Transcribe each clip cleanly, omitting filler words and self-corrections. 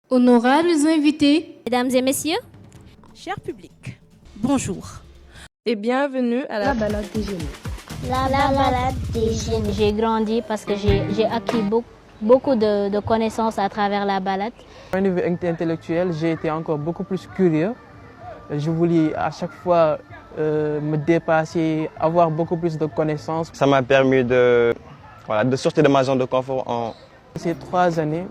Honorables invités, Mesdames et messieurs, cher public, bonjour et bienvenue à la balade des génies. La balade des génies. J'ai grandi parce que j'ai acquis beaucoup de connaissances à travers la balade. Au niveau intellectuel, j'ai été encore beaucoup plus curieux. Je voulais à chaque fois me dépasser, avoir beaucoup plus de connaissances. Ça m'a permis de sortir de ma zone de confort. Ces 3 années,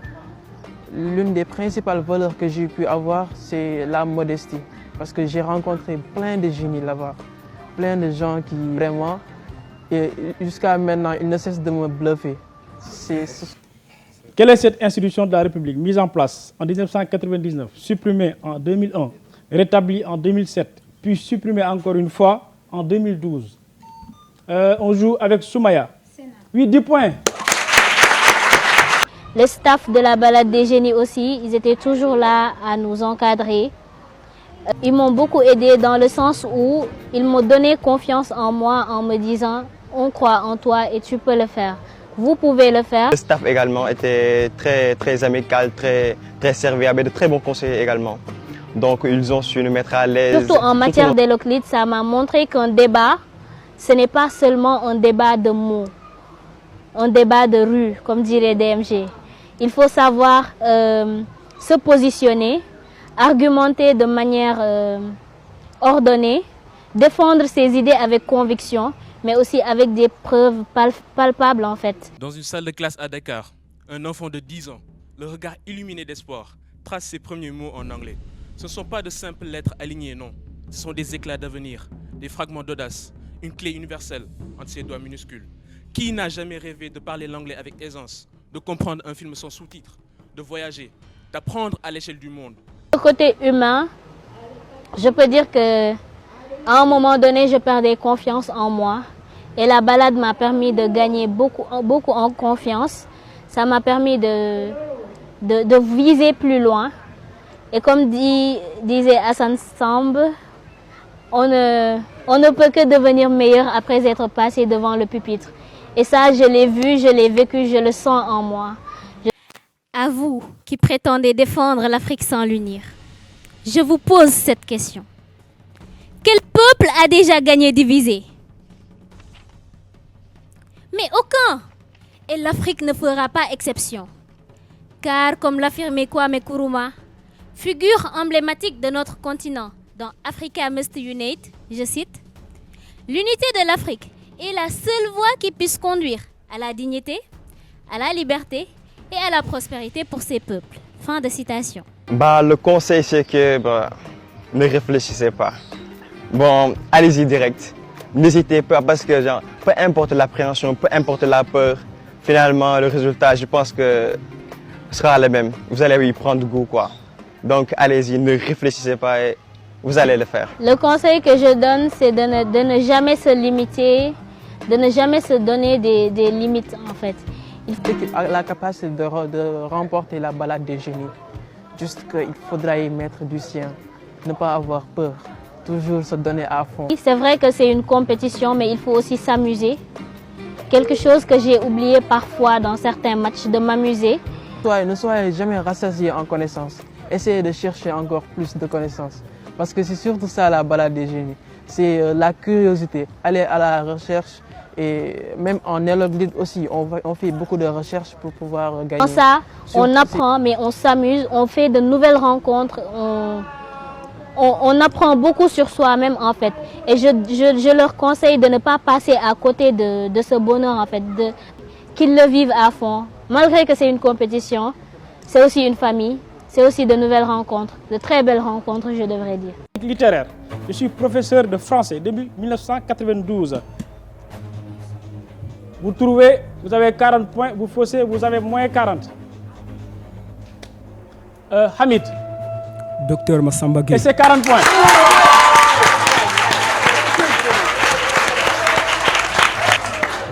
l'une des principales valeurs que j'ai pu avoir, c'est la modestie. Parce que j'ai rencontré plein de génies là-bas, plein de gens qui vraiment, et jusqu'à maintenant, ils ne cessent de me bluffer. Quelle est cette institution de la République mise en place en 1999, supprimée en 2001, rétablie en 2007, puis supprimée encore une fois en 2012? On joue avec Soumaya. Oui, 10 points. Le staff de la balade des génies aussi, ils étaient toujours là à nous encadrer. Ils m'ont beaucoup aidé dans le sens où ils m'ont donné confiance en moi en me disant « on croit en toi et tu peux le faire, vous pouvez le faire ». Le staff également était très amical, très serviable et de très bons conseillers également. Donc ils ont su nous mettre à l'aise. Surtout en matière d'éloquence, ça m'a montré qu'un débat, ce n'est pas seulement un débat de mots, un débat de rue, comme dirait DMG. Il faut savoir se positionner, argumenter de manière ordonnée, défendre ses idées avec conviction, mais aussi avec des preuves palpables en fait. Dans une salle de classe à Dakar, un enfant de 10 ans, le regard illuminé d'espoir, trace ses premiers mots en anglais. Ce ne sont pas de simples lettres alignées, non. Ce sont des éclats d'avenir, des fragments d'audace, une clé universelle entre ses doigts minuscules. Qui n'a jamais rêvé de parler l'anglais avec aisance, de comprendre un film sans sous-titres, de voyager, d'apprendre à l'échelle du monde? Du côté humain, je peux dire que à un moment donné, je perdais confiance en moi. Et la balade m'a permis de gagner beaucoup en confiance. Ça m'a permis de viser plus loin. Et comme disait Hassan Samb, on ne peut que devenir meilleur après être passé devant le pupitre. Et ça, je l'ai vu, je l'ai vécu, je le sens en moi. À vous qui prétendez défendre l'Afrique sans l'unir, je vous pose cette question. Quel peuple a déjà gagné divisé? Mais aucun. Et l'Afrique ne fera pas exception. Car, comme l'affirmait Kwame Nkrumah, figure emblématique de notre continent dans Africa Must Unite, je cite, « L'unité de l'Afrique est la seule voie qui puisse conduire à la dignité, à la liberté et à la prospérité pour ses peuples. » Fin de citation. Le conseil, c'est que ne réfléchissez pas. Allez-y direct. N'hésitez pas parce que peu importe l'appréhension, peu importe la peur, finalement, le résultat, je pense que sera le même. Vous allez y prendre goût, quoi. Donc, allez-y, ne réfléchissez pas et vous allez le faire. Le conseil que je donne, c'est de ne jamais se limiter, de ne jamais se donner des limites, en fait. L'équipe a la capacité de remporter la balade des génies. Juste qu'il faudra y mettre du sien, ne pas avoir peur, toujours se donner à fond. C'est vrai que c'est une compétition, mais il faut aussi s'amuser. Quelque chose que j'ai oublié parfois dans certains matchs, de m'amuser. Ne soyez jamais rassasiés en connaissances. Essayez de chercher encore plus de connaissances. Parce que c'est surtout ça la balade des génies. C'est la curiosité, aller à la recherche. Et même en éloquence aussi, on fait beaucoup de recherches pour pouvoir gagner. Dans ça, on apprend, mais on s'amuse, on fait de nouvelles rencontres, on apprend beaucoup sur soi-même en fait. Et je leur conseille de ne pas passer à côté de ce bonheur en fait, qu'ils le vivent à fond. Malgré que c'est une compétition, c'est aussi une famille, c'est aussi de nouvelles rencontres, de très belles rencontres je devrais dire. Littéraire. Je suis professeur de français depuis 1992. Vous trouvez, vous avez 40 points, vous faussez, vous avez moins 40. Hamid. Docteur Massamba Gueye. Et c'est 40 points.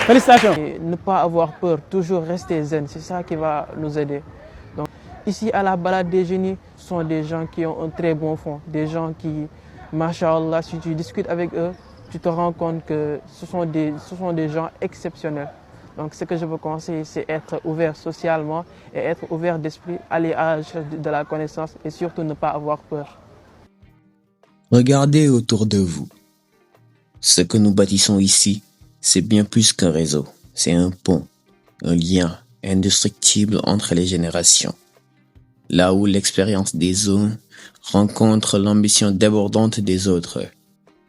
Félicitations. Et ne pas avoir peur, toujours rester zen, c'est ça qui va nous aider. Donc, ici à la balade des génies, ce sont des gens qui ont un très bon fond, des gens qui, machallah, si tu discutes avec eux, tu te rends compte que ce sont des gens exceptionnels. Donc ce que je veux conseiller, c'est être ouvert socialement et être ouvert d'esprit, aller à la recherche de la connaissance et surtout ne pas avoir peur. Regardez autour de vous. Ce que nous bâtissons ici, c'est bien plus qu'un réseau. C'est un pont, un lien indestructible entre les générations. Là où l'expérience des uns rencontre l'ambition débordante des autres.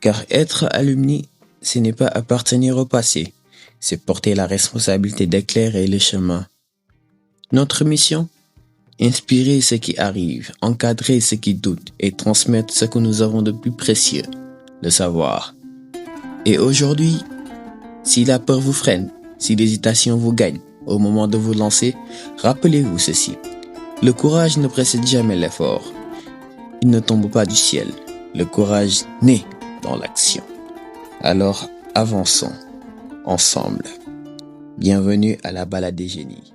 Car être alumni, ce n'est pas appartenir au passé, c'est porter la responsabilité d'éclairer le chemin. Notre mission? Inspirer ceux qui arrivent, encadrer ceux qui doutent et transmettre ce que nous avons de plus précieux, le savoir. Et aujourd'hui, si la peur vous freine, si l'hésitation vous gagne au moment de vous lancer, rappelez-vous ceci. Le courage ne précède jamais l'effort. Il ne tombe pas du ciel. Le courage naît dans l'action. Alors, avançons, ensemble. Bienvenue à la balade des génies.